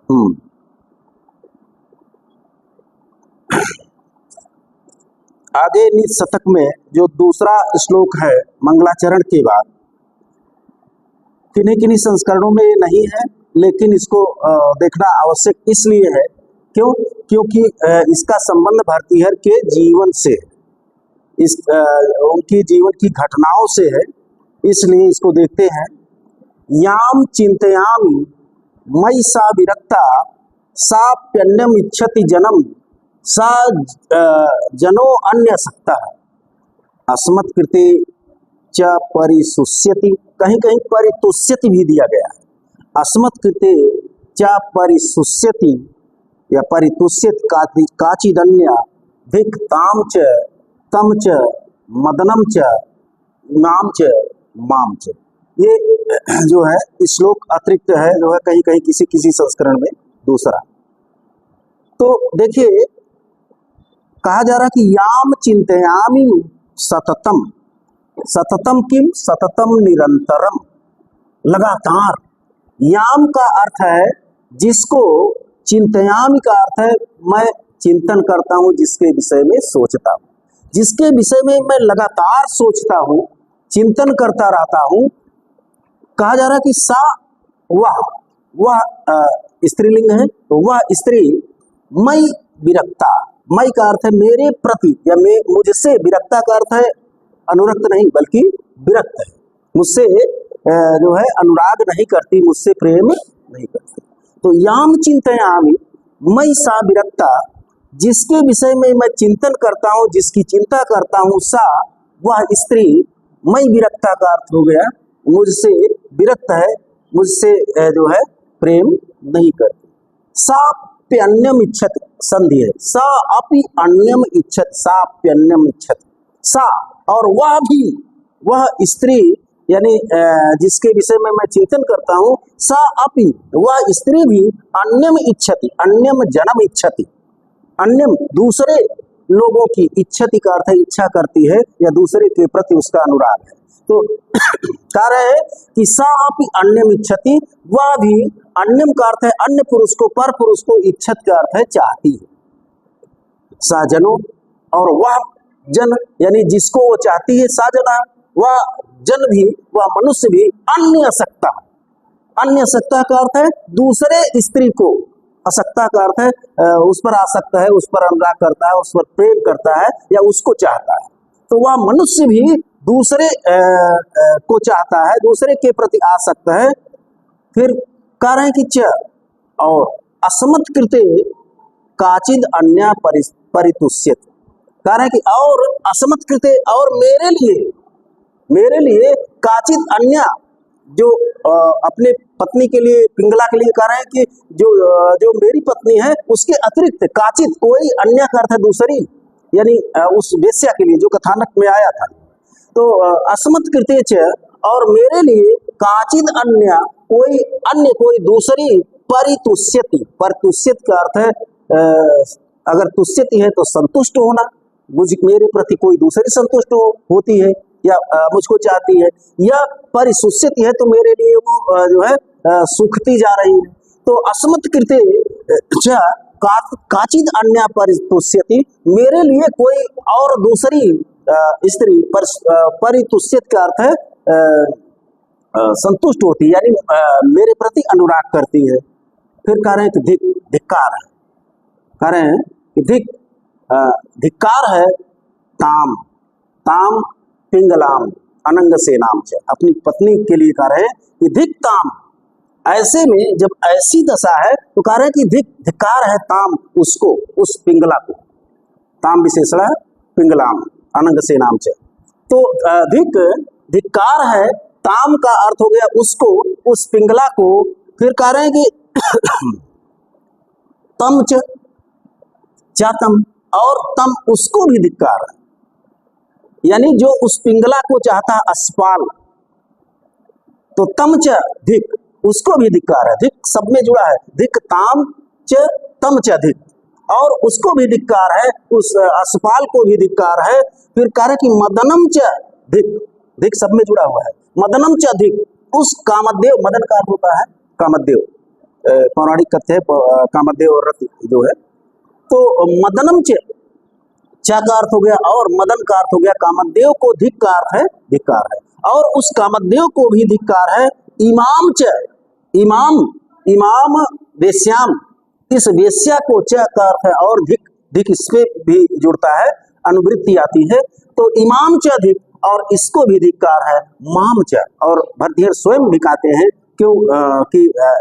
हम्म आगे निज शतक में जो दूसरा श्लोक है मंगलाचरण के बाद, किन्हीं किन्हीं संस्करणों में ये नहीं है, लेकिन इसको देखना आवश्यक इसलिए है क्योंकि इसका संबंध भर्तृहरि के जीवन से है, उनकी जीवन की घटनाओं से है, इसलिए इसको देखते हैं। याम चिंतयामि मयि सा विरक्ता साप्यन्यम इच्छति जनम सा जनो अन्य सक्ता अस्मत् कृते च परिसुष्यति, कहीं कहीं परितुष्यति भी दिया गया है। अस्मत् कृते च परिसुष्यति या परितुष्यत काचिदन्य धिक ताम च तम च मदनम च नाम च माम च। ये जो है श्लोक अतिरिक्त है, जो है कहीं कहीं किसी किसी संस्करण में दूसरा। तो देखिए कहा जा रहा कि याम चिंतयामि सततम, सततम किम, सततम निरंतरम, लगातार। याम का अर्थ है जिसको, चिंतयामि का अर्थ है मैं चिंतन करता हूं, जिसके विषय में सोचता हूं, जिसके विषय में मैं लगातार सोचता हूं, चिंतन करता रहता हूं। कहा जा रहा कि सा, वह स्त्रीलिंग है, तो वह स्त्री मई विरक्ता, मई का अर्थ है मेरे प्रति या मैं मुझसे, विरक्ता का अर्थ है अनुरक्त नहीं बल्कि विरक्त है, मुझसे जो है अनुराग नहीं करती, मुझसे प्रेम नहीं करती। तो याम चिंतयामि मयि सा विरक्ता, जिसके विषय में मैं चिंतन करता हूँ, जिसकी चिंता करता हूँ, सा वह स्त्री, मयि विरक्ता का अर्थ हो गया मुझसे विरक्त है, मुझसे जो है प्रेम नहीं करती। साप्यन्यम इच्छति, संधि है, सा अपि अन्यम इच्छति, साप्यन्यम इच्छति, सा और वह भी, वह स्त्री यानी जिसके विषय में मैं चिंतन करता हूँ, सा अपि वह स्त्री भी अन्यम इच्छति, अन्यम जन्म इच्छति, अन्यम दूसरे लोगों की, इच्छति का अर्थ है इच्छा करती है या दूसरे के प्रति उसका अनुराग है। तो कह रहे हैं कि सा अपि अन्यम इच्छति, वह भी, अन्यम का अर्थ है अन्य पुरुष को, पर पुरुष को, इच्छत का अर्थ है चाहती है। सा जनो, और वह जन यानी जिसको वो चाहती है, सा जना, वह जन भी, वह मनुष्य भी, अन्य असक्ता, अन्य असक्ता का अर्थ है दूसरे स्त्री को, असक्ता का अर्थ है उस पर आसक्त है, उस पर अनुराग करता है, उस पर प्रेम करता है या उसको चाहता है। तो वह मनुष्य भी दूसरे को चाहता है, दूसरे के प्रति आसक्त है। फिर कह रहे हैं कि च, और अस्मत् कृते काचिद अन्य परितुष्यत, कह रहे हैं कि और अस्मत् कृते, और मेरे लिए काचिद अन्य, जो अपने पत्नी के लिए, पिंगला के लिए कह रहे हैं कि जो मेरी पत्नी है उसके अतिरिक्त, काचिद कोई, अन्य का अर्थ है दूसरी, यानी उस वेश्या के लिए जो कथानक में आया था। तो अस्मत् कृते च, और मेरे लिए काचिद अन्य, कोई दूसरी, परितुष्यति, परितुष्यत का अर्थ है अगर तुष्यति है तो संतुष्ट होना, मेरे प्रति कोई दूसरी संतुष्ट होती है या मुझको चाहती है, या परिसुष्यति है तो मेरे लिए वो जो है सुखती जा रही है। तो अस्मत् कृते च काचिद अन्य परितुष्यति, मेरे लिए कोई और दूसरी स्त्री परितुष्यत का अर्थ है संतुष्ट होती, यानी मेरे प्रति अनुराग करती है। फिर कह रहे हैं कि धिक्कार है, कह रहे हैं कि धिक्कार है ताम, ताम पिंगलाम अनंग से नाम से, अपनी पत्नी के लिए कह रहे हैं कि धिक ताम, ऐसे में जब ऐसी दशा है तो कह रहे हैं कि धिक्कार है ताम, उसको, उस पिंगला को, ताम विशेषण है पिंगलाम अनंग से नाम से। तो धिक्कार है, ताम का अर्थ हो गया उसको, उस पिंगला को। फिर कह रहे हैं कि तम च चातम, और तम उसको भी धिक्कार है, यानी जो उस पिंगला को चाहता है अस्पाल, तो तम च धिक, उसको भी धिक्कार है, धिक सब में जुड़ा है, धिक ताम च तम च धिक, और उसको भी धिक्कार है, उस अस्पाल को भी धिक्कार है। फिर कह रहे कि मदनम च धिक, धिक सब में जुड़ा हुआ है, मदनम च धिक, उस कामदेव, मदन का अर्थ होता है कामदेव, पौराणिक कथ्य है, कामदेव और रति जो है। तो मदनम च का अर्थ हो गया और मदन का अर्थ हो गया कामदेव को, धिक का अर्थ है धिक्कार है, और उस कामदेव को भी धिक्कार है। इमाम च, इमाम इमाम वेश्याम, इस वेश्या को च का अर्थ है और धिक, धिक इससे भी जुड़ता है, अनुवृत्ति आती है। तो इमाम च धिक, और इसको भी धिक्कार है माम च। और भरतहरि स्वयं भी कहते हैं क्यों कि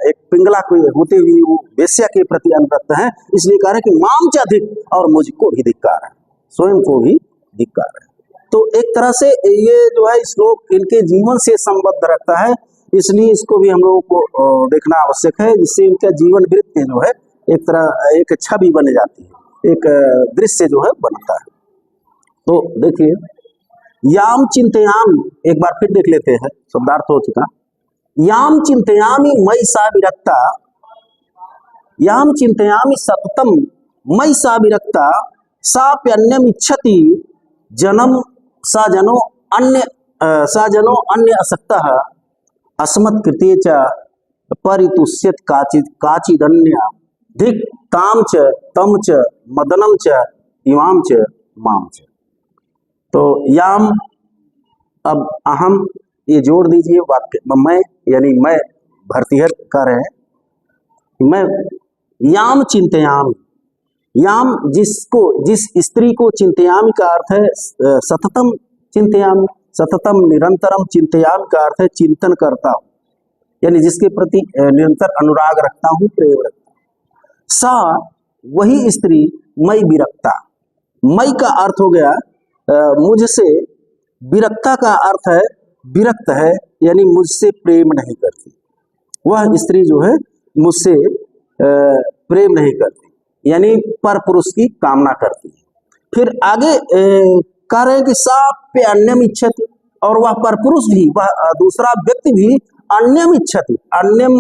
एक पिंगला को होते हुए वो वेश्या के प्रति अनुरक्त है, इसलिए कह रहे हैं कि माम च धिक, और मुझको भी धिक्कार है, स्वयं को भी धिक्कार है। तो एक तरह से ये जो है श्लोक इनके जीवन से संबद्ध रखता है, इसलिए इसको भी हम लोगों को देखना आवश्यक है, जिससे इनका जीवन वृत्त जो है एक तरह एक छवि बन जाती है, एक दृश्य जो है बनता है। तो देखिए, याम चिंतयामि, एक बार फिर देख लेते हैं, शब्दार्थ हो चुका। याम चिंतयामि मयि सा विरक्ता, याम चिंतयामि सततम मयि सा विरक्ता, साप्यन्यम इच्छति जन्म सा जनो अन्य असक्तः, अस्मत् कृते च परितुष्यत काचिदन्य, धिक् ताम च तम च मदनम च इमाम च माम च। तो याम, अब अहम ये जोड़ दीजिए वाक्य, मैं यानी मैं भरतहरि कर रहे हैं, मैं याम चिंतयामि, याम जिसको, जिस स्त्री को, चिंतयामि का अर्थ है सततम चिंतयामि, सततम निरंतरम, चिंतयामि का अर्थ है चिंतन करता हूँ, यानी जिसके प्रति निरंतर अनुराग रखता हूँ, प्रेम रखता हूँ। सा वही स्त्री, मई विरक्ता, मई का अर्थ हो गया मुझसे, विरक्ता का अर्थ है विरक्त है, यानी मुझसे प्रेम नहीं करती। वह स्त्री जो है मुझसे प्रेम नहीं करती, यानी पर पुरुष की कामना करती है। फिर आगे कह रहे हैं कि साप्य अन्यम इच्छति, और वह पर पुरुष भी, वह दूसरा व्यक्ति भी अन्यम इच्छति, अन्यम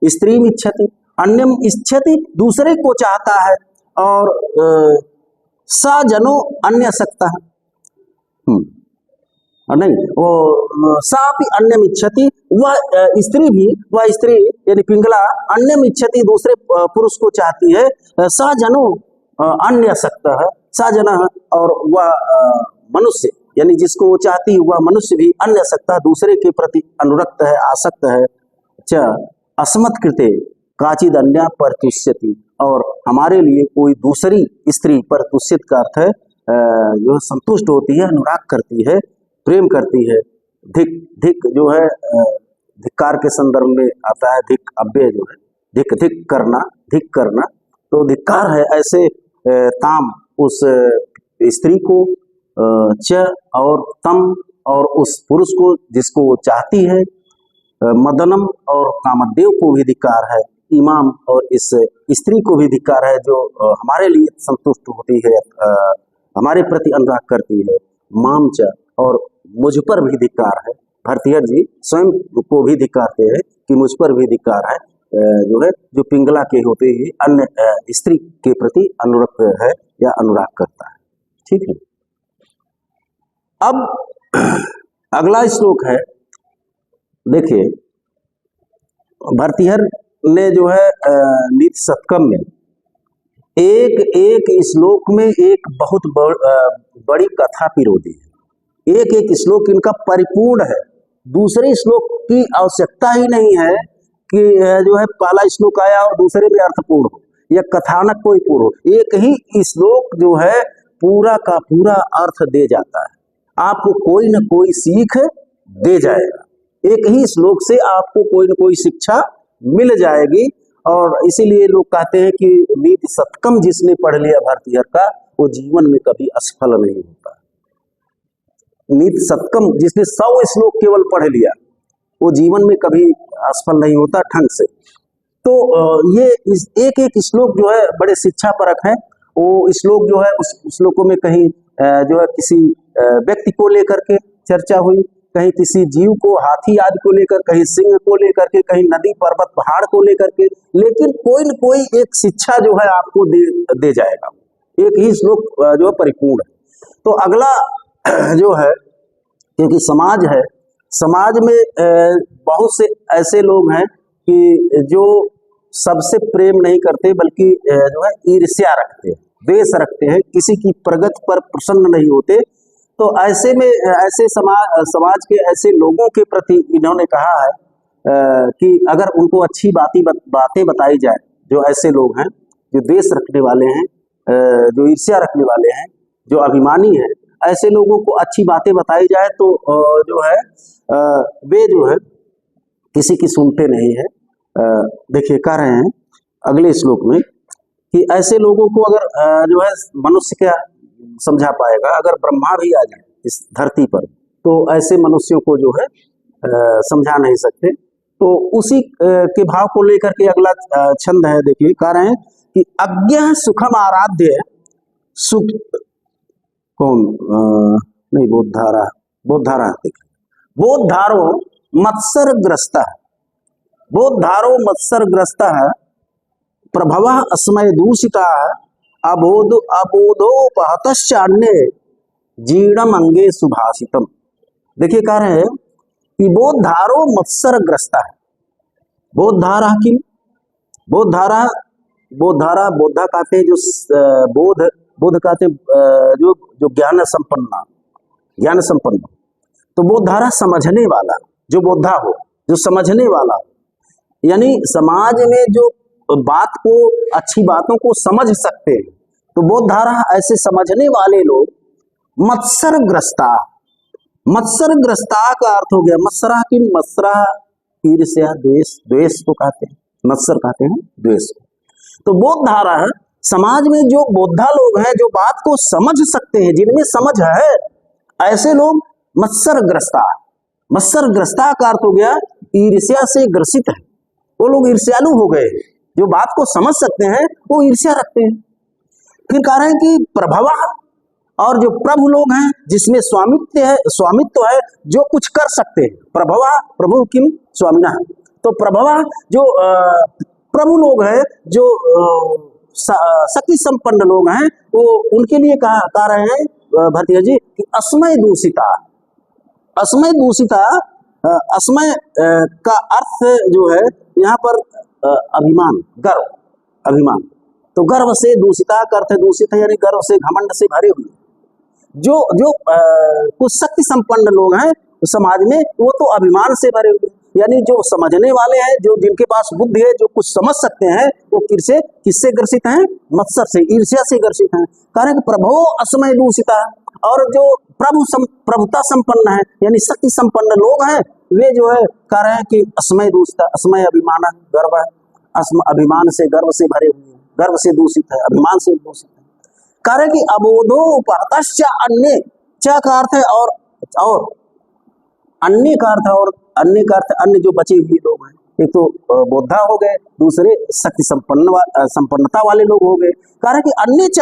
स्त्रीम इच्छति, अन्यम इच्छति, दूसरे को चाहता है, और सा जनो अन्य सकता है, नहीं वो सापि अन्यम इच्छति, वह स्त्री भी, वह स्त्री यानी पिंगला अन्यम इच्छति, दूसरे पुरुष को चाहती है। सा जनो अन्य सकता है, सा जन, और वह मनुष्य यानी जिसको वो चाहती है वह मनुष्य भी अन्य सकता, दूसरे के प्रति अनुरक्त है, आसक्त है। च अस्मत् कृते काचिद अन्य परतुष्यति, और हमारे लिए कोई दूसरी स्त्री, परतुष्यत का अर्थ है जो संतुष्ट होती है, अनुराग करती है, प्रेम करती है। धिक, धिक जो है धिक्कार के संदर्भ में आता है, धिक अव्यय जो है, धिक धिक करना, धिक करना, तो धिक्कार है ऐसे ताम, उस स्त्री को, च और तम, और उस पुरुष को जिसको वो चाहती है, मदनम और कामदेव को भी धिक्कार है, इमाम और इस स्त्री को भी धिक्कार है जो हमारे लिए संतुष्ट होती है, हमारे प्रति अनुराग करती है। माम च, और मुझ पर भी धिक्कार है। भरतहरि जी स्वयं को भी धिक्कारते हैं कि मुझ पर भी धिक्कार है, जो है जो पिंगला के होते ही अन्य स्त्री के प्रति अनुरक्त है या अनुराग करता है। ठीक है, अब अगला श्लोक है, देखिए भरतहरि ने जो है नीति शतकम में एक एक श्लोक में एक बहुत बड़ी कथा पिरोती है, एक एक श्लोक इनका परिपूर्ण है, दूसरे श्लोक की आवश्यकता ही नहीं है कि जो है पहला श्लोक आया और दूसरे में अर्थपूर्ण हो या कथानक कोई पूर्ण हो, एक ही श्लोक जो है पूरा का पूरा अर्थ दे जाता है, आपको कोई न कोई सीख दे जाएगा, एक ही श्लोक से आपको कोई न कोई शिक्षा मिल जाएगी। और इसीलिए लोग कहते हैं कि नीति शतकम जिसने पढ़ लिया भरतहरि का वो जीवन में कभी असफल नहीं होता। नीति शतकम जिसने 100 श्लोक केवल पढ़ लिया वो जीवन में कभी असफल नहीं होता ढंग से। तो ये एक एक श्लोक जो है बड़े शिक्षा परक है। वो श्लोक जो है उस श्लोकों में कहीं जो है किसी व्यक्ति को लेकर के चर्चा हुई, कहीं किसी जीव को, हाथी आदि को लेकर, कहीं सिंह को लेकर के, कहीं नदी पर्वत पहाड़ को लेकर के, लेकिन कोई न कोई एक शिक्षा जो है आपको दे जाएगा। एक ही श्लोक जो है परिपूर्ण है। तो अगला जो है, क्योंकि समाज है, समाज में बहुत से ऐसे लोग हैं कि जो सबसे प्रेम नहीं करते बल्कि जो है ईर्ष्या रखते हैं, द्वेष रखते हैं, किसी की प्रगति पर प्रसन्न नहीं होते। तो ऐसे में ऐसे समाज के ऐसे लोगों के प्रति इन्होंने कहा है कि अगर उनको अच्छी बातें बताई जाए, जो ऐसे लोग हैं जो द्वेष रखने वाले हैं, जो ईर्ष्या रखने वाले हैं, जो अभिमानी हैं, ऐसे लोगों को अच्छी बातें बताई जाए तो जो है वे जो है किसी की सुनते नहीं है। देखिए कह रहे हैं अगले श्लोक में कि ऐसे लोगों को अगर जो है मनुष्य क्या समझा पाएगा, अगर ब्रह्मा भी आ जाए इस धरती पर तो ऐसे मनुष्यों को जो है समझा नहीं सकते। तो उसी के भाव को लेकर के अगला छंद है, देखिए कह रहे हैं कि अज्ञ सुखम आराध्य सुख कौन नहीं बोधारा देखिए बोधारो मत्सरग्रस्त प्रभव अस्मय दूषिता अबोधोपहतश्चान्य जीर्णम अंगे सुभाषितम। देखिए कह रहे हैं कि बोधारो मत्सरग्रस्त है। बोधारा की बोधारा कहते जो बोध कहते जो ज्ञान संपन्न। तो बोधारा समझने वाला, जो बोधा हो, जो समझने वाला, यानी समाज में जो बात को, अच्छी बातों को समझ सकते हैं। तो बोधारा ऐसे समझने वाले लोग मत्सरग्रस्ता का अर्थ हो गया मत्सरा ईर्ष्या द्वेष को कहते हैं, मत्सर कहते हैं द्वेष को। तो बोधारा समाज में जो बोधा लोग हैं, जो बात को समझ सकते हैं, जिनमें समझ है, ऐसे लोग मत्सरग्रस्ता का अर्थ हो गया ईर्ष्या से ग्रसित है। वो लोग ईर्ष्यालु हो गए, जो बात को समझ सकते हैं वो ईर्ष्या रखते हैं। फिर कह रहे हैं कि प्रभव, और जो प्रभु लोग हैं जिसमें स्वामित्व है, जो कुछ कर सकते हैं। प्रभु किम स्वामिना, तो प्रभव जो प्रभु लोग हैं, जो शक्ति संपन्न लोग हैं, वो उनके लिए कह रहे हैं भारतीय जी कि अस्मय दूषिता अस्मय का अर्थ जो है यहाँ पर अभिमान, अभिमान। तो गर्व से दूषिता का अर्थ दूषित है, यानी गर्व से, घमंड से भरे हुए। जो कुछ शक्ति संपन्न लोग हैं समाज में, वो तो अभिमान से भरे हुए, यानी जो समझने वाले हैं, जो जिनके पास बुद्धि है, जो कुछ समझ सकते हैं, वो किससे ग्रसित हैं? मत्सर से, ईर्ष्या से ग्रसित हैं। कारण प्रभो असमय दूषिता, और जो प्रभुता संपन्न है, यानी शक्ति संपन्न लोग हैं, वे जो है कह रहे हैं कि असमय दूषिता, असमय अभिमान, गर्व है, अभिमान से, गर्व से भरे हुए, गर्व से दूषित है, अभिमान से दूषित है। कह रहे कि अबोधो उपहतश्च अन्य, च का अर्थ है और अन्य का अर्थ, और अन्य का अर्थ अन्य जो बचे हुए लोग हैं। एक तो बोधा हो गए, दूसरे शक्ति संपन्नता वाले लोग हो गए। कह रहे कि अन्य च,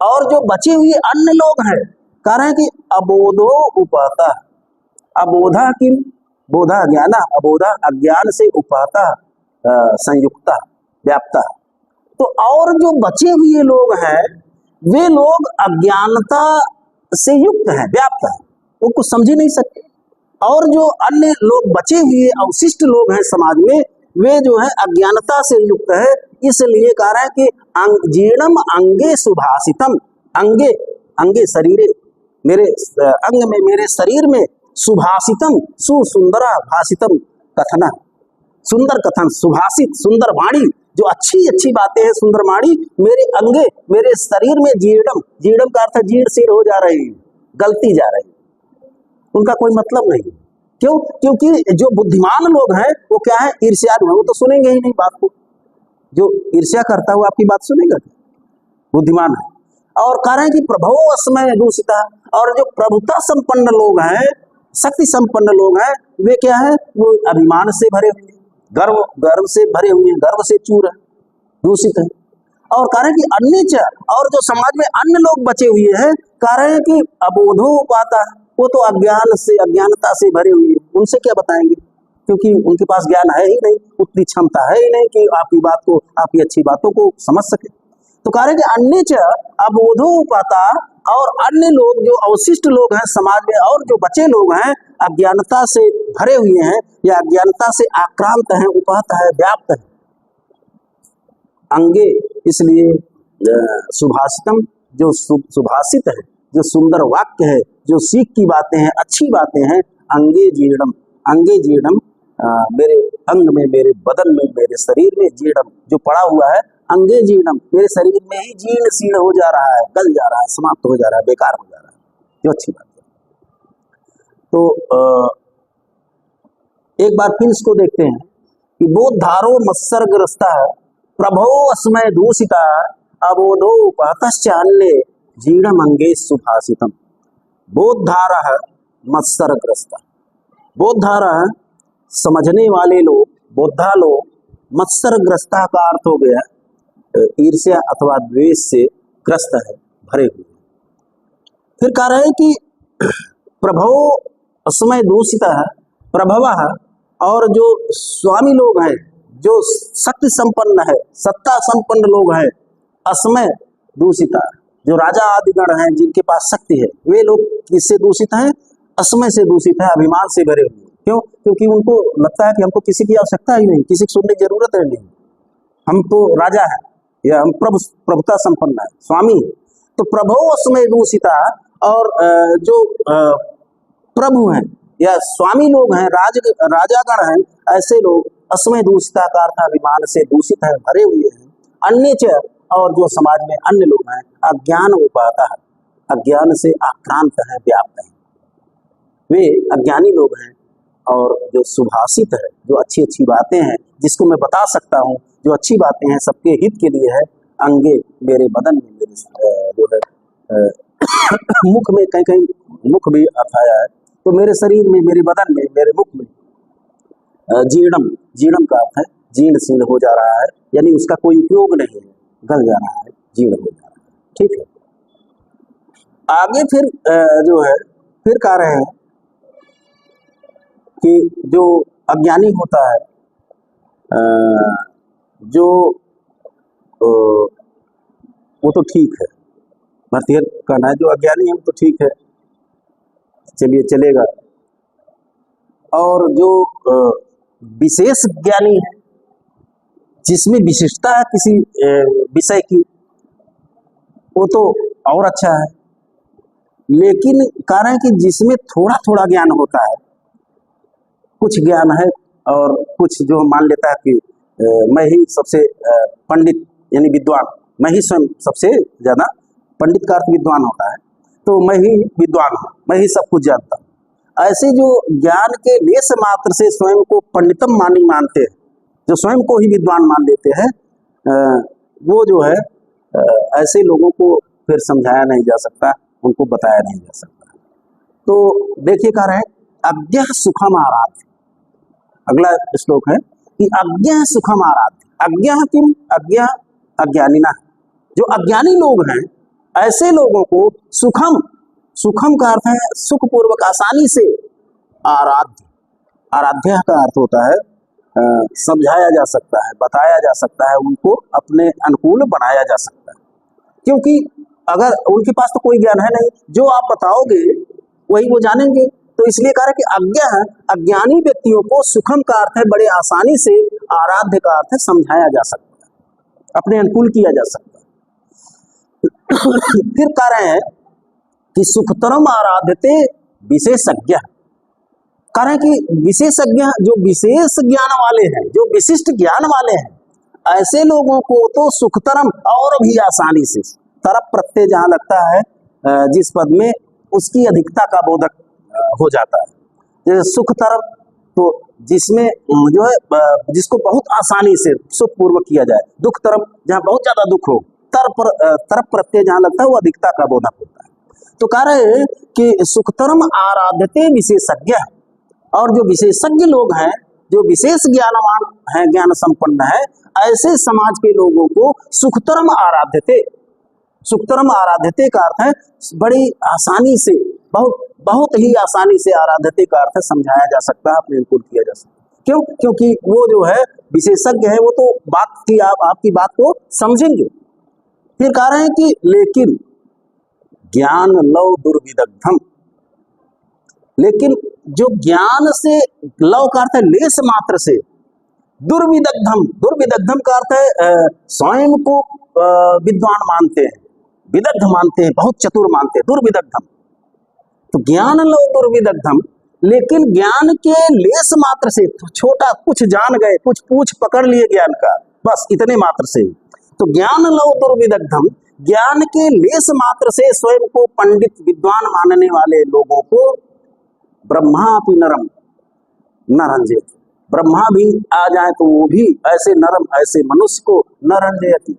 और जो बचे हुए अन्य लोग हैं, कह रहे हैं कि अबोधो उपहता, अबोधा की बोधा ज्ञान, अबोधा अज्ञान से उपहता संयुक्ता व्याप्ता। तो और जो बचे हुए लोग हैं, वे लोग अज्ञानता से युक्त हैं, व्याप्त है, वो कुछ समझ ही नहीं सकते। और जो अन्य लोग बचे हुए अवशिष्ट लोग हैं समाज में, वे जो है अज्ञानता से युक्त है। इसलिए कह रहे हैं कि जीर्णम अंगे सुभाषितम, अंगे शरीरे, मेरे अंग में, मेरे शरीर में, सुभाषितम सुंदरा भाषितम कथना, सुंदर कथन, सुभाषित सुंदर वाणी, जो अच्छी बातें हैं, सुंदर वाणी मेरे अंगे, मेरे शरीर में जीर्णम का अर्थ जीर्ण शीर हो जा रही है, गलती जा रही है, उनका कोई मतलब नहीं। क्यों? क्योंकि जो बुद्धिमान लोग हैं वो क्या है? ईर्ष्यालु है, वो तो सुनेंगे ही नहीं बात को। जो ईर्ष्या करता है वो आपकी बात सुनेगा? बुद्धिमान है। और कह रहे हैं कि प्रभो अस्मय दूषिता, और जो प्रभुता संपन्न लोग हैं, शक्ति संपन्न लोग हैं, वे क्या है? वो अभिमान से भरे हुए, गर्व से भरे हुए, गर्व से चूर है, दूषित है। और कह रहे हैं कि अन्य च, और जो समाज में अन्य लोग बचे हुए हैं, कह रहे हैं कि अबोधो पाता, वो तो अज्ञानता से भरे हुए हैं, उनसे क्या बताएंगे? क्योंकि उनके पास ज्ञान है ही नहीं, उतनी क्षमता है ही नहीं कि आपकी बात को, आपकी अच्छी बातों को समझ सके। तो कह रहे हैं कि अन्य च अबोधो पाता, और अन्य लोग जो अवशिष्ट लोग हैं समाज में और जो बचे लोग हैं अज्ञानता से भरे हुए हैं या अज्ञानता से आक्रांत हैं, वो कहता है व्याप्त है। अंगे इसलिए सुभाषितम जो सुभाषित है, जो सुंदर वाक्य है, जो सीख की बातें हैं, अच्छी बातें हैं, अंगे जीर्णम, अंगे जीर्णम, मेरे अंग में, मेरे बदन में, मेरे शरीर में, जीर्णम जो पड़ा हुआ है, अंगे जीर्णम मेरे शरीर में ही जीर्ण शीर्ण हो जा रहा है, गल जा रहा है, समाप्त हो जा रहा है, बेकार हो जा रहा है, जो अच्छी बात है। तो एक बार फिर इसको देखते हैं कि बोधारो मत्सरग्रस्ता प्रभो अस्मय दूषिता अबोधो पहतश्चान्य जीर्णम अंगे सुभाषितम। बोधारा मत्सरग्रस्ता, बोधारा समझने वाले लोग, बोधा लोग, मत्सरग्रस्ता का अर्थ हो गया ईर्ष्या अथवा द्वेष से ग्रस्त है, भरे हुए। फिर कह रहे हैं कि प्रभव अस्मय दूषित है, प्रभव और जो स्वामी लोग हैं, जो शक्ति संपन्न है, सत्ता संपन्न लोग हैं, अस्मय दूषिता जो राजा आदि गण हैं जिनके पास शक्ति है, वे लोग किससे दूषित हैं? अस्मय से दूषित है, अभिमान से भरे हुए। क्यों? क्योंकि उनको लगता है कि हमको किसी की आवश्यकता ही नहीं, किसी की सुनने की जरूरत है नहीं, हम तो राजा है या हम प्रभुता संपन्न है, स्वामी है। तो प्रभो अस्मय दूषिता और जो प्रभु हैं या स्वामी लोग हैं, राजागण हैं, ऐसे लोग अस्मय दूषिता का अर्थ अभिमान से दूषित है, भरे हुए हैं। अन्य च और जो समाज में अन्य लोग हैं अज्ञान उपाता है, अज्ञान से आक्रांत है, व्याप्त है, वे अज्ञानी लोग हैं। और जो सुभाषित है, जो अच्छी अच्छी बातें हैं, जिसको मैं बता सकता हूँ, जो अच्छी बातें हैं सबके हित के लिए है, अंगे मेरे बदन में, मेरे जो है मुख में, कहीं कहीं मुख भी अर्थ आया है, तो मेरे शरीर में, मेरे बदन में, मेरे मुख में जीर्णम, जीर्णम का अर्थ है जीर्ण शीर्ण हो जा रहा है, यानी उसका कोई उपयोग नहीं है, गल जा रहा है, जीर्ण हो जा रहा है। ठीक है, आगे फिर जो है फिर कह रहे हैं कि जो अज्ञानी होता है, जो वो तो ठीक है, भारतीय कहना है, जो अज्ञानी है वो तो ठीक है, चलिए चलेगा। और जो विशेष ज्ञानी है, जिसमें विशिष्टता है किसी विषय की, वो तो और अच्छा है। लेकिन कारण कि जिसमें थोड़ा थोड़ा ज्ञान होता है, कुछ ज्ञान है और कुछ जो मान लेता है कि मैं ही सबसे पंडित यानी विद्वान, मैं ही स्वयं सबसे ज्यादा, पंडित का अर्थ विद्वान होता है, तो मैं ही विद्वान हूँ, मैं ही सब कुछ जानता हूँ। ऐसे जो ज्ञान के लेस मात्र से स्वयं को पंडितम मानते हैं, जो स्वयं को ही विद्वान मान लेते हैं, वो जो है ऐसे लोगों को फिर समझाया नहीं जा सकता, उनको बताया नहीं जा सकता। तो देखिए कह रहे हैं अज्ञा सुखम आराध्य, अगला श्लोक है कि अज्ञा सुखम आराध्य। अज्ञा किम? अज्ञा अज्ञानिना, जो अज्ञानी लोग हैं ऐसे लोगों को सुखम, सुखम का अर्थ है सुख पूर्वक, आसानी से, आराध्य, आराध्य का अर्थ होता है समझाया जा सकता है, बताया जा सकता है, उनको अपने अनुकूल बनाया जा सकता है। क्योंकि अगर उनके पास तो कोई ज्ञान है नहीं, जो आप बताओगे वही वो जानेंगे। तो इसलिए कह रहे कि अज्ञा है, अज्ञानी व्यक्तियों को सुखम का अर्थ है बड़े आसानी से, आराध्य का अर्थ है समझाया जा सकता है, अपने अनुकूल किया जा सकता है। फिर कह रहे हैं कि सुखतरम आराध्यते विशेषज्ञ, कह रहे हैं कि विशेषज्ञ जो विशेष ज्ञान वाले हैं, जो विशिष्ट ज्ञान वाले हैं, ऐसे लोगों को तो सुखतरम और भी आसानी से, तरफ प्रत्यय जहां लगता है जिस पद में, उसकी अधिकता का बोधक हो जाता है। जैसे सुख तरफ, तो जिसमें जो है जिसको बहुत आसानी से सुख पूर्वक किया जाए, दुख तरफ जहाँ बहुत ज्यादा दुख हो, तरफ प्रत्यय जहाँ लगता है वो अधिकता का बोधक होता है। तो कह रहे हैं कि सुखतरम आराध्यते विशेषज्ञ, और जो विशेषज्ञ लोग हैं, जो विशेष ज्ञानवान है, ज्ञान संपन्न है, ऐसे समाज के लोगों को सुखतरम आराध्यते, सुखतरम आराध्यते का अर्थ है बड़ी आसानी से, बहुत बहुत ही आसानी से, आराध्यते का अर्थ है समझाया जा सकता है, अपने अनुकूल किया जा सकता है। क्यों? क्योंकि वो जो है विशेषज्ञ है, वो तो बात की आपकी बात को समझेंगे। फिर कह रहे हैं कि लेकिन ज्ञान लव दुर्विदग्धम। लेकिन जो ज्ञान से, लव का अर्थ है लेस मात्र से, दुर्विदग्धम, दुर्विदग्धम का अर्थ है स्वयं को विद्वान मानते हैं, विदग्ध मानते हैं, बहुत चतुर मानते हैं, दुर्विदग्धम। तो ज्ञान लव दुर्विदग्धम, लेकिन ज्ञान के लेस मात्र से, छोटा कुछ जान गए, कुछ पूछ पकड़ लिए ज्ञान का, बस इतने मात्र से। तो ज्ञान लव दुर्विदग्धम, ज्ञान के लेस मात्र से स्वयं को पंडित विद्वान मानने वाले लोगों को ब्रह्मा अपि नरम न रंजेत, ब्रह्मा भी आ जाए तो वो भी ऐसे नरम, ऐसे मनुष्य को न रंजेत,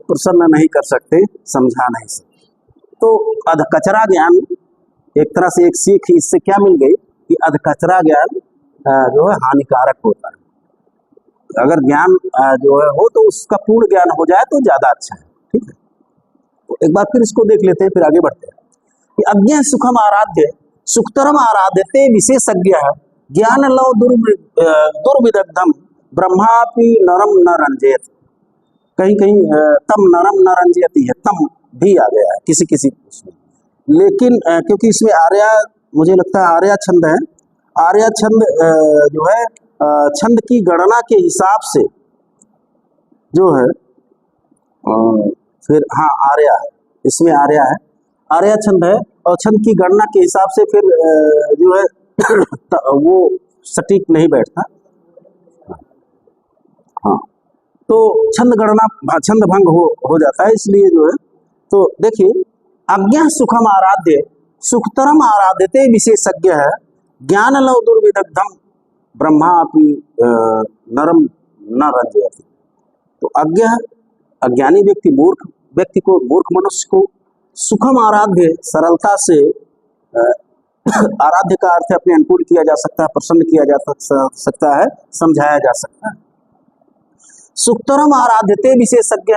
प्रसन्न नहीं कर सकते, समझा नहीं सकते। तो अधकचरा ज्ञान, एक तरह से एक सीख इससे क्या मिल गई कि अधकचरा ज्ञान जो है हानिकारक होता है। अगर ज्ञान जो है हो तो उसका पूर्ण ज्ञान हो जाए तो ज्यादा अच्छा है। ठीक है, तो एक बार फिर इसको देख लेते हैं, फिर आगे बढ़ते हैं कि अज्ञ सुखम आराध्य सुखतरम आराध्यते विशेषज्ञ ज्ञान लव दुर्विदग्धम ब्रह्मापि नरम न रंजेत। कहीं कहीं तम नरम न रंजयति है, तम भी आ गया है किसी किसी उसमें, लेकिन क्योंकि इसमें आर्या, मुझे लगता है आर्या छंद है, आर्या छंद जो है छंद की गणना के हिसाब से जो है फिर हाँ आर्या है, इसमें आर्या है, आर्या छंद है, और छंद की गणना के हिसाब से फिर जो है वो सटीक नहीं बैठता। हाँ, तो छंद गणना छंद भंग हो जाता है, इसलिए जो है, तो देखिए अज्ञा सुखम आराध्य सुखतरम आराध्यते विशेषज्ञ है ज्ञान लव दुर्विदग्धम ब्रह्मा अपि नरम न रंजयति। तो अज्ञा अज्ञानी व्यक्ति, मूर्ख व्यक्ति को, मूर्ख मनुष्य को सुखम आराध्य, सरलता से आराध्य का अर्थ अपने अनुकूल किया जा सकता है, प्रसन्न किया जा सकता है, समझाया जा सकता है। सुखतरम आराध्यते विशेषज्ञ,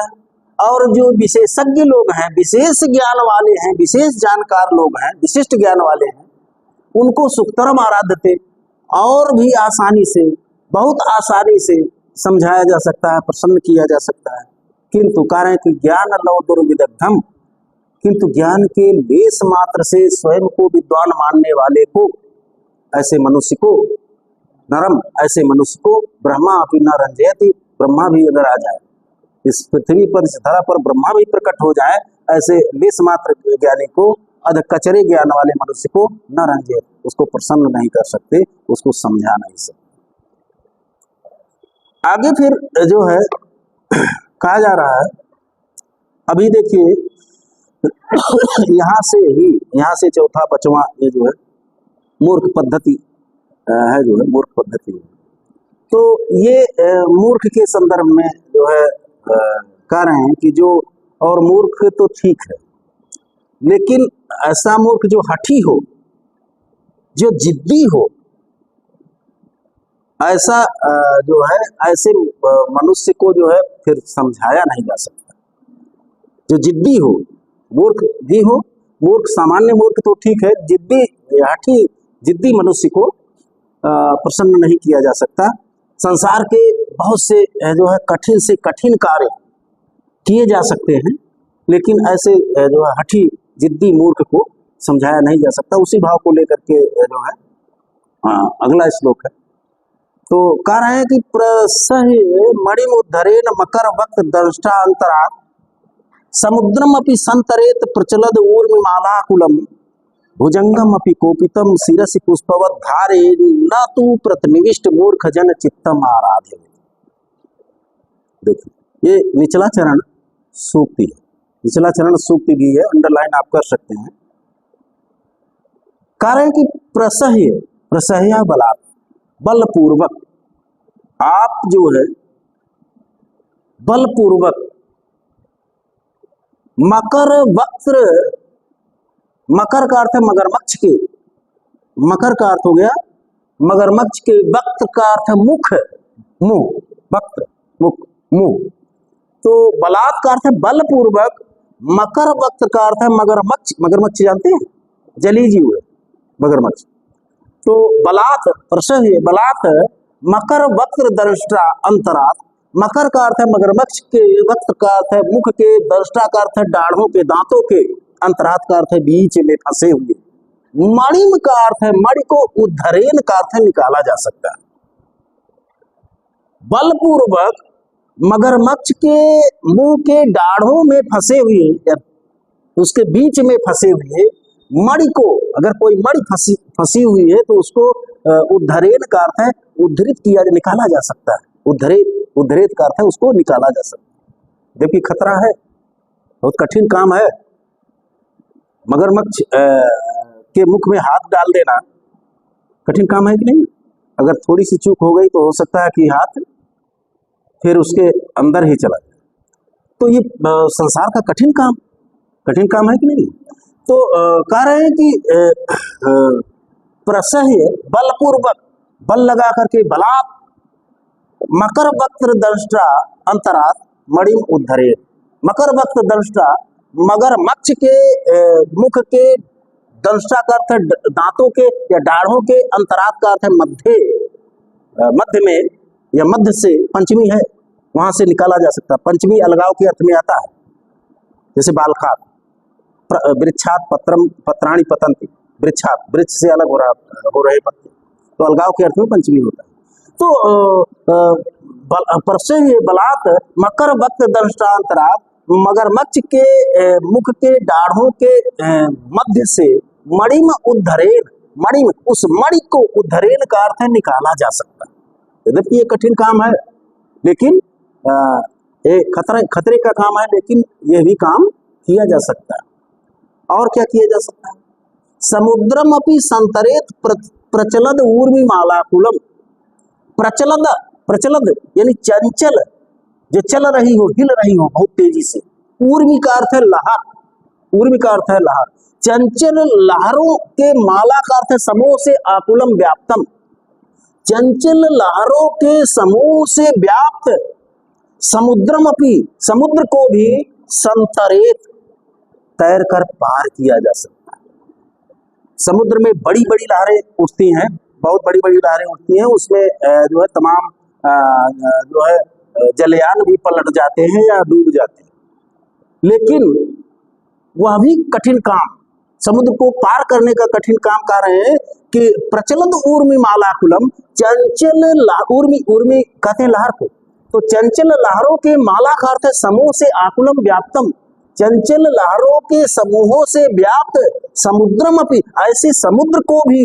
और जो विशेषज्ञ लोग हैं, विशेष ज्ञान वाले हैं, विशेष जानकार लोग हैं, विशिष्ट ज्ञान वाले हैं, उनको सुखतरम आराध्यते, और भी आसानी से, बहुत आसानी से समझाया जा सकता है, प्रसन्न किया जा सकता है। किंतु कारण कि ज्ञान लव दुर्विदग्धम, किंतु ज्ञान के लेस मात्र से स्वयं को विद्वान मानने वाले को, ऐसे मनुष्य को नरम, ऐसे मनुष्य को ब्रह्मा अपि न रंजयति, ब्रह्मा भी अगर आ जाए इस पृथ्वी पर, इस धरा पर ब्रह्मा भी प्रकट हो जाए, ऐसे लेस मात्र ज्ञानी को, अधकचरे ज्ञान वाले मनुष्य को न रंजयति, उसको प्रसन्न नहीं कर सकते, उसको समझा नहीं सकते। आगे फिर जो है कहा जा रहा है, अभी देखिए यहाँ से चौथा पांचवा ये जो है मूर्ख पद्धति है, जो है मूर्ख पद्धति है। तो ये मूर्ख के संदर्भ में जो है कह रहे हैं कि जो, और मूर्ख तो ठीक है, लेकिन ऐसा मूर्ख जो हठी हो, जो जिद्दी हो, ऐसा जो है, ऐसे मनुष्य को जो है फिर समझाया नहीं जा सकता। जो जिद्दी हो, मूर्ख भी हो, मूर्ख सामान्य मूर्ख तो ठीक है, जिद्दी हठी जिद्दी मनुष्य को प्रसन्न नहीं किया जा सकता। संसार के बहुत से जो है कठिन से कठिन कार्य किए जा सकते हैं, लेकिन ऐसे जो है हठी जिद्दी मूर्ख को समझाया नहीं जा सकता। उसी भाव को लेकर के जो है अगला श्लोक है, तो कह रहे हैं कि प्रसह्य मणिमुद्धरेण मकर वक्त दंष्टा अंतरा समुद्रम अपि संतरेत प्रचलद ऊर्मिमालाकुलम भुजंगम अपि कोपितम शिरसि पुष्पवत धारे न तु प्रतिनिविष्ट मूर्ख जन चित्तम आराध्य। देखिए ये निचला चरण सूक्ति है, निचला चरण सूक्ति भी है, अंडरलाइन आप कर सकते हैं। कारण कि प्रसह्य, प्रसह्य बलात्, बलपूर्वक, आप जो है बलपूर्वक मकर वक्त्र, मकर का अर्थ है मगरमच्छ के, मकर का अर्थ हो गया मगरमच्छ के, वक्त का अर्थ है मुख, मुंह, वक्त मुख, मुंह, तो बलात् का अर्थ है बलपूर्वक, मकर वक्त का अर्थ है मगरमच्छ, मगरमच्छ जानते हैं, जली जीव है मगरमच्छ। तो बलात्, प्रसह्य बलात् मकर वक्त्र दंष्टा अंतरात्, मकर का अर्थ है मगरमच्छ के, वक्त का अर्थ है मुख के, दंष्टा का अर्थ है दाढ़ों के, दांतों के, अंतरात का अर्थ है बीच में फंसे हुए, मणिम का अर्थ है, मणि को उद्धरेन का अर्थ है निकाला जा सकता है। बलपूर्वक मगरमच्छ के मुंह के दाढ़ों में फंसे हुए या उसके बीच में फंसे हुए मणि को, अगर कोई मणि फंसी हुई है तो उसको उद्धरेन का अर्थ है उद्धरित किया, निकाला जा सकता है। उद्धरित का अर्थ है उसको निकाला जा सकता है। जबकि खतरा है, बहुत कठिन काम है। मगरमच्छ के मुख में हाथ डाल देना कठिन काम है कि नहीं? अगर थोड़ी सी चूक हो गई तो हो सकता है कि हाथ फिर उसके अंदर ही चला जाए। तो ये संसार का कठिन काम है कि नहीं? तो कह रहे हैं कि प्रसह्य बलपूर्वक, बल लगा करके, बलात् मकर वक्त्र दंष्ट्रा अंतरात मणिम उद्धरे। मकर वक्त्र दंष्ट्रा, मगरमच्छ के मुख के, दंष्ट्रा का अर्थ है दांतों के या दाढ़ों के, अंतरात का अर्थ है मध्य में या मध्य से, पंचमी है वहां से निकाला जा सकता है। पंचमी अलगाव के अर्थ में आता है, जैसे बालखात, वृक्षात पत्राणि पतंति, वृक्ष से अलग हो रहे पत्ते, तो अलगाव के अर्थ में पंचमी होता है। तो प्रसह्य बलात् मकर वक्त्र दंष्ट्रांतरात, मगरमच्छ के मुख के दाढ़ों के मध्य से मणिम उद्धरेन, मणिम, उस मणि को उद्धरेन का अर्थ है निकाला जा सकता है। यद्यपि ये कठिन काम है, लेकिन खतरे का काम है, लेकिन यह भी काम किया जा सकता है। और क्या किया जा सकता है? समुद्रम अपि संतरेत प्रचलद ऊर्मी मालाकुलम। प्रचलद यानी चंचल, जो चल रही हो, हिल रही हो बहुत तेजी से। ऊर्मी का अर्थ है लहर, ऊर्मी का अर्थ है लहर। चंचल लहरों के, माला का अर्थ है समूह से, आकुलम व्याप्तम, चंचल लहरों के समूह से व्याप्त। समुद्रम अपि, समुद्र को भी संतरेत, तैर कर पार किया जा सकता है। समुद्र में बड़ी बड़ी लहरें उठती हैं, बहुत बड़ी बड़ी लहरें उठती हैं, उसमें जो है तमाम जो है जलयान भी पलट जाते हैं या डूब जाते हैं। लेकिन वह भी कठिन काम, समुद्र को पार करने का कठिन काम कर रहे हैं कि प्रचलद ऊर्मी मालाकुलम, चंचल ऊर्मी कहते हैं लहर को, तो चंचल लहरों के, माला का अर्थ है समूह से, आकुलम व्याप्तम, चंचल लहरों के समूहों से व्याप्त। समुद्रम अपि, ऐसे समुद्र को भी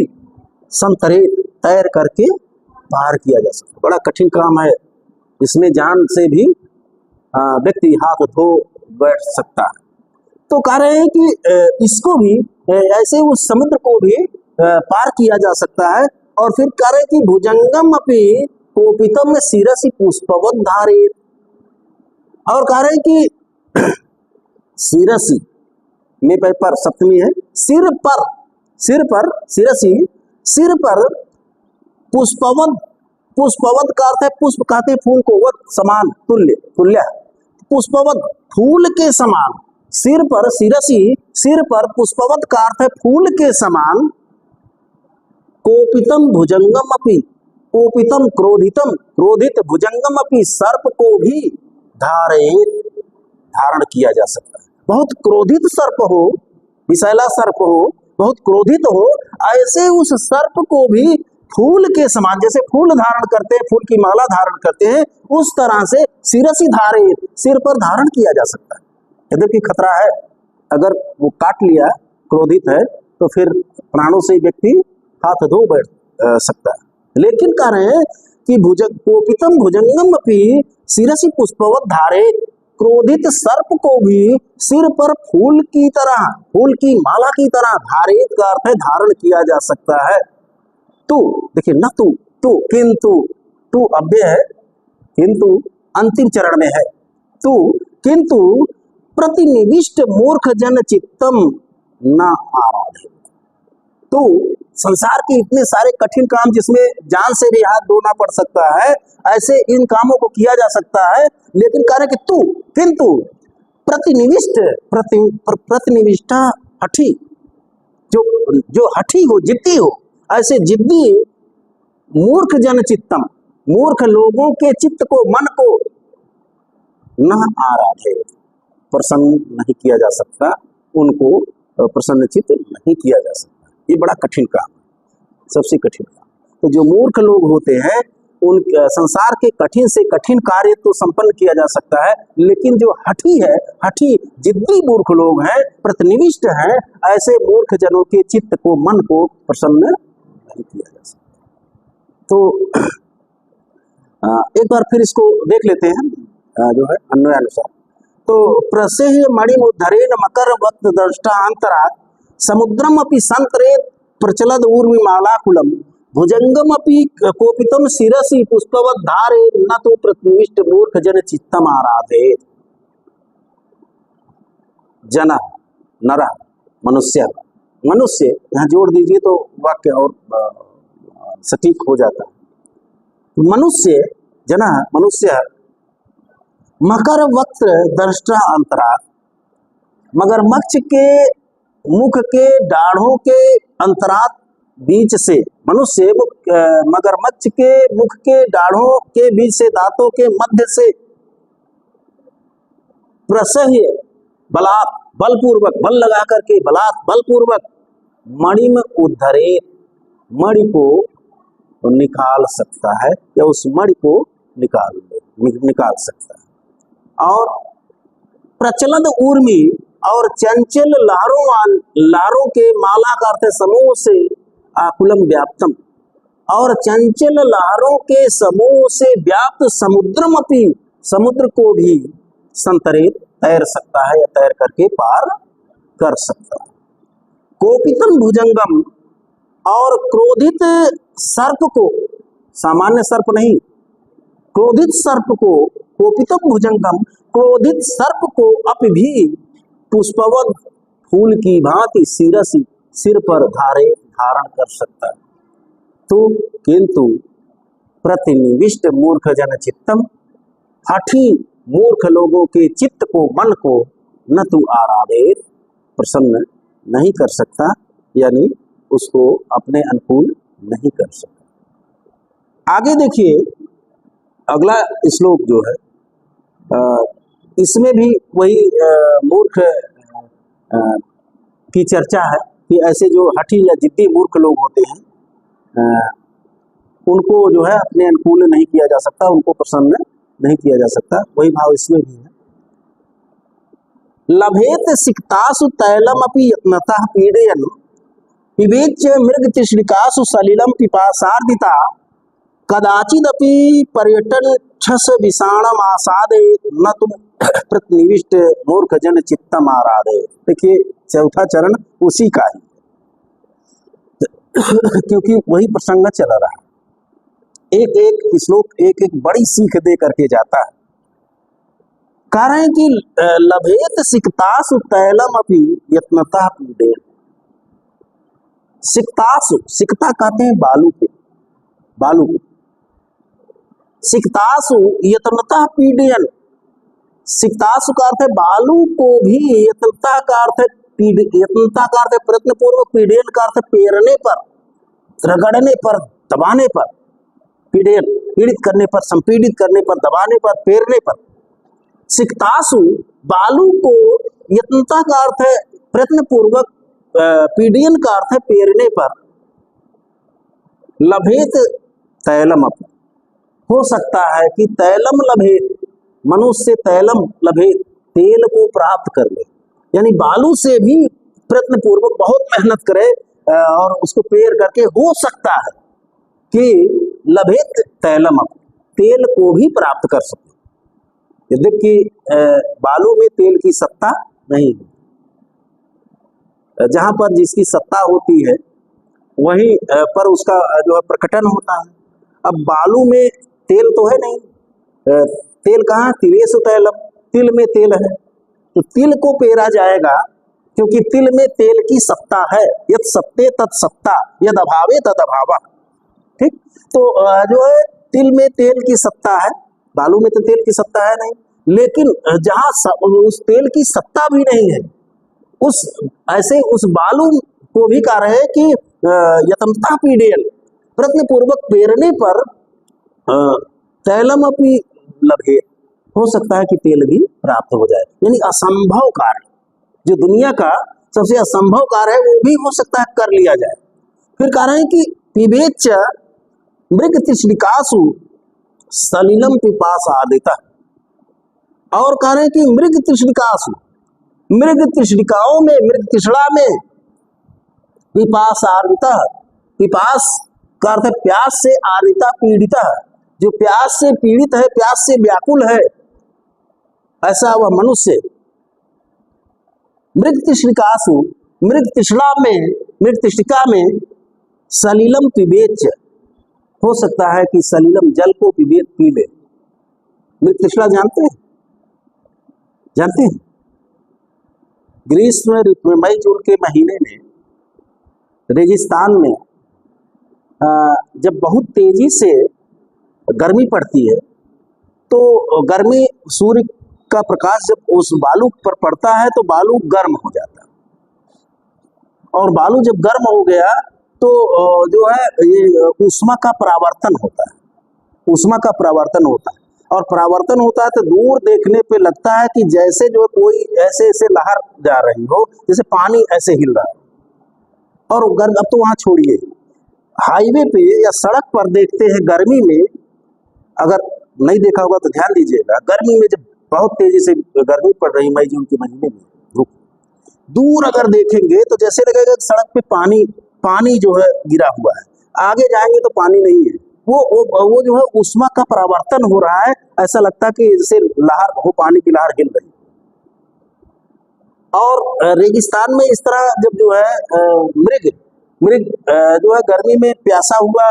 संतरेत, तैर करके पार किया जा सकता है। बड़ा कठिन काम है, इसमें जान से भी व्यक्ति हाथ धो बैठ सकता है। तो कह रहे हैं कि इसको भी ऐसे उस समुद्र को भी पार किया जा सकता है। और फिर कह रहे हैं कि भुजंगम अपि कोपितम में शिरसि पुष्पवत धारित। और कह रहे हैं कि शिरसि में पर सप्तमी है, सिर पर शिरसि, सिर पर पुष्पवत का अर्थ है, पुष्प कहते हैं फूल को, वत समान, तुल्य, पुष्पवत फूल के समान। सिर पर शिरसि, सिर पर पुष्पवत का अर्थ है फूल के समान। कोपितम भुजंगम अपि, कोपितम क्रोधित भुजंगम अपि, सर्प को भी धारण किया जा सकता है। बहुत क्रोधित सर्प हो, विषैला सर्प हो, बहुत क्रोधित हो, ऐसे उस सर्प को भी फूल के समान, जैसे फूल धारण करते हैं, फूल की माला धारण करते हैं, उस तरह से शिरसि धारित, सिर पर धारण किया जा सकता है। यद्यपि खतरा है, अगर वो काट लिया, क्रोधित है, तो फिर प्राणों से व्यक्ति हाथ धो बैठ सकता है। लेकिन कह रहे हैं कि कोपितम भुजंगम अपि शिरसि पुष्पवत धारित, क्रोधित सर्प को भी सिर पर फूल की तरह, फूल की माला की तरह, धारित का अर्थ है धारण किया जा सकता है। तू देखिए, न तू, किंतु अव्यय है, किंतु अंतिम चरण में है। तू किंतु प्रतिनिविष्ट मूर्ख जन चित्तम न आराधे। तो संसार के इतने सारे कठिन काम जिसमें जान से भी हाथ धोना पड़ सकता है, ऐसे इन कामों को किया जा सकता है। लेकिन कह रहे कि तू किंतु प्रतिनिविष्टा हठी, जो हठी हो, जिद्दी हो, ऐसे जिद्दी मूर्ख जन चित्तम, मूर्ख लोगों के चित्त को, मन को न आराधे, प्रसन्न नहीं किया जा सकता। उनको प्रसन्नचित्त नहीं किया जा सकता। ये बड़ा कठिन काम है, सबसे कठिन काम। तो जो मूर्ख लोग होते हैं उन संसार के कठिन से कठिन कार्य तो संपन्न किया जा सकता है, लेकिन जो हठी है, हठी जिद्दी मूर्ख लोग हैं, प्रतिनिविष्ट हैं, ऐसे मूर्ख जनों के चित्त को, मन को प्रसन्न नहीं किया जा सकता। तो एक बार फिर इसको देख लेते हैं, जो है अन्वयानुसार। तो प्रसेह मणिमुद्धरेण मकर वक्त दृष्टांतरात् समुद्रम अपि संतरे प्रचलद ऊर्मि मालाकुलम भुजंगम अपि कोपितम शिरसि पुष्पवत् धारे न तो प्रतिनिविष्ट मूर्ख जन चित्तम आराधे। जन, नर, मनुष्य, मनुष्य यहाँ जोड़ दीजिए तो वाक्य और सटीक हो जाता है। मनुष्य, जना, मनुष्य मकर वक्त दृष्टा अंतरात, मगरमच्छ के मुख के दाढ़ों के अंतरात बीच से, मनुष्य मगरमच्छ के मुख के दाढ़ों के बीच से, दांतों के मध्य से प्रसह्य बलात्, बलपूर्वक, बल लगा करके, बलात्, बलपूर्वक मणि में उद्धरे, मणि को निकाल सकता है या उस मणि को निकाल सकता है। और प्रचलद ऊर्मी, और चंचल लहरों के माला का अर्थ समूह से आकुलम व्याप्तम, और चंचल लहरों के समूह से व्याप्त समुद्रमपि, समुद्र को भी संतरित, तैर सकता है या तैर करके पार कर सकता है। कोपितम भुजंगम, और क्रोधित सर्प को, सामान्य सर्प नहीं, क्रोधित सर्प को, कोपितम भुजंगम, क्रोधित सर्प को अपि भी पुष्पवत फूल की भांति शिरसि, सिर पर धारण कर सकता है। तो किंतु प्रतिनिविष्ट मूर्ख जन चित्तम, हठी मूर्ख लोगों के चित्त को, मन को न तु आराधे, प्रसन्न नहीं कर सकता, यानी उसको अपने अनुकूल नहीं कर सकता। आगे देखिए अगला श्लोक जो है, इसमें भी वही मूर्ख की चर्चा है कि ऐसे जो हठी या जिद्दी मूर्ख लोग होते हैं उनको जो है अपने अनुकूल नहीं किया जा सकता, उनको प्रसन्न नहीं किया जा सकता। वही भाव इसमें भी है। लभेत सिक्तासु तैलम अपि यत्नतः पीडयन् पिबेच्य मृग तृष्णिकासु सलिलम पिपासार्दिता कदाचिदपि पर्यटन छस विषाणम आसादे न तुम प्रतिनिविष्ट मूर्ख जन चित्तम आराधे। देखिए चौथा चरण उसी का ही क्योंकि वही प्रसंग चल रहा है। एक एक श्लोक एक एक बड़ी सीख दे करके जाता है। कह रहे हैं कि लभेत सिक्तासु तैलम अपि यत्नतः पीडयन्। सिक्तासु, सिक्ता कहते हैं बालू के, बालू को। सिक्तासु यत्नतः पीडयन्, सिक्तासु का अर्थ है बालू को भी, यत्नता का अर्थ है यत्नता का अर्थ है प्रयत्न पूर्वक, पीडयन का अर्थ है पेरने पर, रगड़ने पर, दबाने पर, पीडयन पीड़ित करने पर, संपीड़ित करने पर, दबाने पर, पेरने पर। सिक्तासु बालू को, यत्नता का अर्थ है प्रयत्न पूर्वक, पीडयन का अर्थ है पेरने पर। लभेत तैलम अपि, हो सकता है कि तैलम लभेत, मनुष्य तैलम लभेत, तेल को प्राप्त कर ले, यानी बालू से भी प्रयत्न पूर्वक बहुत मेहनत करे और उसको पेर करके हो सकता है कि लभेत तैलम अपि, तेल को भी प्राप्त कर सके। यद्यपि बालू में तेल की सत्ता नहीं है, जहां पर जिसकी सत्ता होती है वहीं पर उसका जो है प्रकटन होता है। अब बालू में तेल तो है नहीं, तेल कहाँ, तिलेषु तैलम, तिल में तेल है, तो तिल को पेरा जाएगा क्योंकि तिल में तेल की सत्ता है। यत् सत्ते तत् सत्ता, यद अभावे तद अभावः। ठीक, तो जो है तिल में तेल की सत्ता है, बालू में तो तेल की सत्ता है नहीं। लेकिन जहां उस तेल की सत्ता भी नहीं है, उस ऐसे उस बालू को भी कह रहे हैं कि यत्नतः पीडयन्, प्रयत्न पूर्वक पेरने पर तैलम अपि लभेत, हो सकता है कि तेल भी प्राप्त हो जाए, यानी असंभव कार्य, जो दुनिया का सबसे असंभव कार्य है वो भी हो सकता है कर लिया जाए। फिर कह रहे हैं कि पिबेच मृग तृष्णिकासु सलिलम पिपासा आदिता, और कह रहे हैं कि मृग तृष्णिकासु, मृग तृष्णिकाओं में, मृग तृष्णा में पिपासार्विता, पिपास का अर्थ है प्यास से, आर्विता पीड़िता, जो प्यास से पीड़ित है, प्यास से व्याकुल है, ऐसा वह मनुष्य। मृग तृष्णिकासु, मृग तृष्णा में, मृग तृष्णिका में सलिलम पिबेच, हो सकता है कि सलिलम जल को पिबेत पी ले। मृग तृष्णा जानते हैं? जानते हैं? ग्रीष्म ऋतु में मई जून के महीने में रेगिस्तान में जब बहुत तेजी से गर्मी पड़ती है तो गर्मी, सूर्य का प्रकाश जब उस बालू पर पड़ता है तो बालू गर्म हो जाता है, और बालू जब गर्म हो गया तो जो है ये ऊष्मा का परावर्तन होता है, ऊष्मा का परावर्तन होता है, और परावर्तन होता है तो दूर देखने पे लगता है कि जैसे जो कोई ऐसे ऐसे लहर जा रही हो, जैसे पानी ऐसे हिल रहा है। और गर्म, अब तो वहां छोड़िए, हाईवे पे या सड़क पर देखते हैं गर्मी में, अगर नहीं देखा होगा तो ध्यान दीजिएगा, गर्मी में जब बहुत तेजी से गर्मी पड़ रही मई जून के महीने में, धूप, दूर अगर देखेंगे तो जैसे लगेगा कि सड़क पे पानी पानी जो है गिरा हुआ है, आगे जाएंगे तो पानी नहीं है, वो जो है ऊष्मा का परावर्तन हो रहा है, ऐसा लगता है कि जैसे लहर हो, पानी की लहर हिल रही। और रेगिस्तान में इस तरह जब जो है मृग जो है गर्मी में प्यासा हुआ,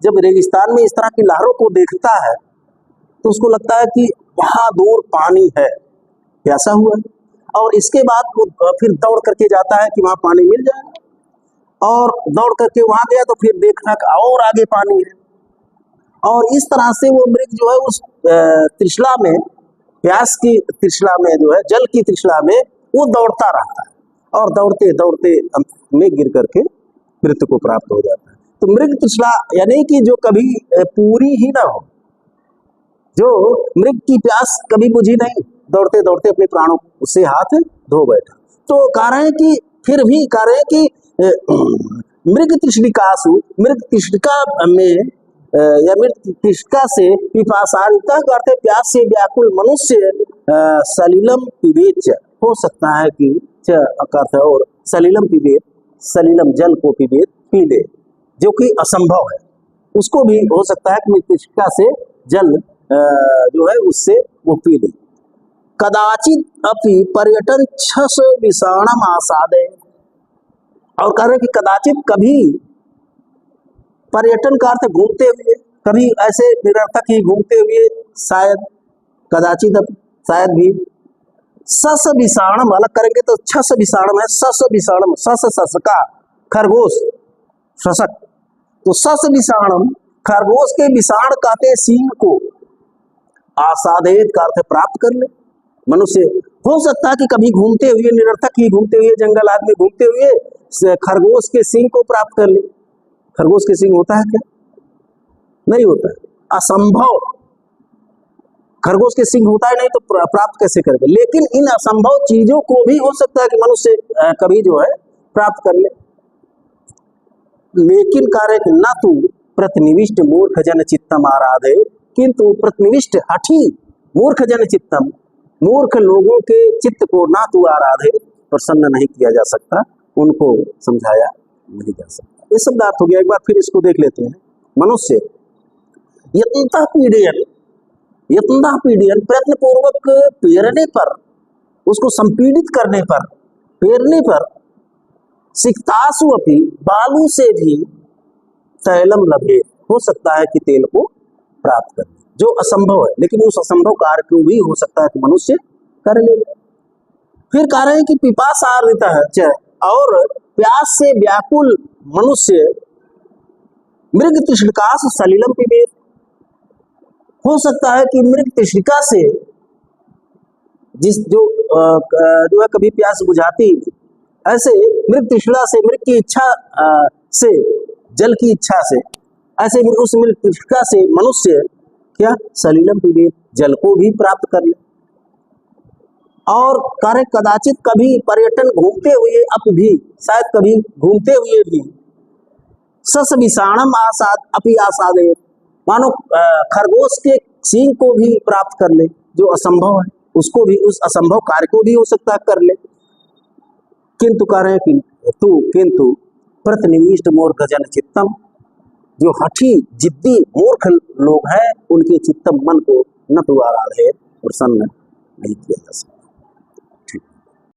जब रेगिस्तान में इस तरह की लहरों को देखता है तो उसको लगता है कि वहां दूर पानी है, प्यासा हुआ है, और इसके बाद वो फिर दौड़ करके जाता है कि वहां पानी मिल जाएगा, और दौड़ करके वहां गया तो फिर देखा कि और आगे पानी है, और इस तरह से वो मृग जो है उस तृष्णा में, प्यास की तृष्णा में, जो है जल की तृष्णा में वो दौड़ता रहता है, और दौड़ते दौड़ते में गिर करके मृत्यु को प्राप्त हो जाता है। तो मृग तृष्णा यानी कि जो कभी पूरी ही ना हो, जो मृग की प्यास कभी बुझी नहीं, दौड़ते दौड़ते अपने प्राणों से हाथ धो बैठा। तो कह रहे हैं कि फिर भी कह रहे हैं कि मृग तृष्णिकासु, मृग तृष्णिका में या मृग तृष्णिका से पिपासारिता करते प्यास से व्याकुल मनुष्य सलिलम पिबेच, हो सकता है कि अर्थ है, और सलिलम पिबेत, सलिलम जल को पिबेत पी ले, जो कि असंभव है, उसको भी हो सकता है कि मृग तृष्णिका से जल जो है उससे वो पी ले। कदाचित अपि पर्यटन छस विषाणम आसादे, और कह रहे कि कदाचित कभी, पर्यटन का अर्थ घूमते हुए, कभी ऐसे निरर्थक ही घूमते हुए, शायद कदाचित शायद भी, सस विषाणम अलग करेंगे तो छस विषाणम है, सस विषाणम, सस ससका खरगोश, शशक, तो सस विषाणम खरगोश के विषाण कहते सींग को, आसादेत का अर्थ प्राप्त कर ले मनुष्य। हो सकता है कि कभी घूमते हुए, निरर्थक ही घूमते हुए, जंगल आदमी घूमते हुए खरगोश के सींग को प्राप्त कर ले। खरगोश के सींग होता है क्या? नहीं होता है, असंभव, खरगोश के सींग होता है नहीं तो प्राप्त कैसे करेगा। लेकिन इन असंभव चीजों को भी हो सकता है कि मनुष्य कभी जो है प्राप्त कर ले। लेकिन कार्य न तू प्रतिनिविष्ट मूर्ख जन चित्तम आराधे, किंतु प्रतिनिविष्ट हठी मूर्ख जन चित्तम, मूर्ख लोगों के चित्त को ना तू आराधे, प्रसन्न नहीं किया जा सकता, उनको समझाया नहीं जा सकता। ये शब्दार्थ हो गया। एक बार फिर इसको देख लेते हैं। मनुष्य यत्नतः पीड़यन, यत्नतः पीड़यन प्रयत्न पूर्वक पेरने पर, उसको संपीड़ित करने पर, पेरने पर, सिक्तासु अपि बालू से भी तैलम लभे, हो सकता है कि तेल को प्राप्त कर, जो असंभव है, लेकिन उस असंभव कार्य को भी हो सकता है कि मनुष्य कर ले। फिर कह रहे हैं कि पिपासार्वितः, और प्यास से व्याकुल मनुष्य मृग तृष्णिकास सलिलम पिबेत, हो सकता है कि मृग तृष्णिका से जो है कभी प्यास बुझाती, ऐसे मृग तृष्णा से, मृग की इच्छा से, जल की इच्छा से, ऐसे उस मृग तृष्णा से मनुष्य क्या सलिलम पिबेत, जल को भी प्राप्त कर ले। और करे कदाचित कभी पर्यटन घूमते हुए अप भी, शायद कभी घूमते हुए भी, सस विषाणम आसाद अपि आसादे, मानो खरगोश के सींग को भी प्राप्त कर ले, जो असंभव है उसको भी, उस असंभव कार्य को भी हो सकता है कर ले। किंतु कह रहे हैं कि किंतु प्रतिनिविष्ट मूर्ख जन चित्तम, जो हठी जिद्दी मूर्ख लोग हैं उनके चित्तम मन को न तो आराधे, प्रसन्न नहीं किया जा सकता।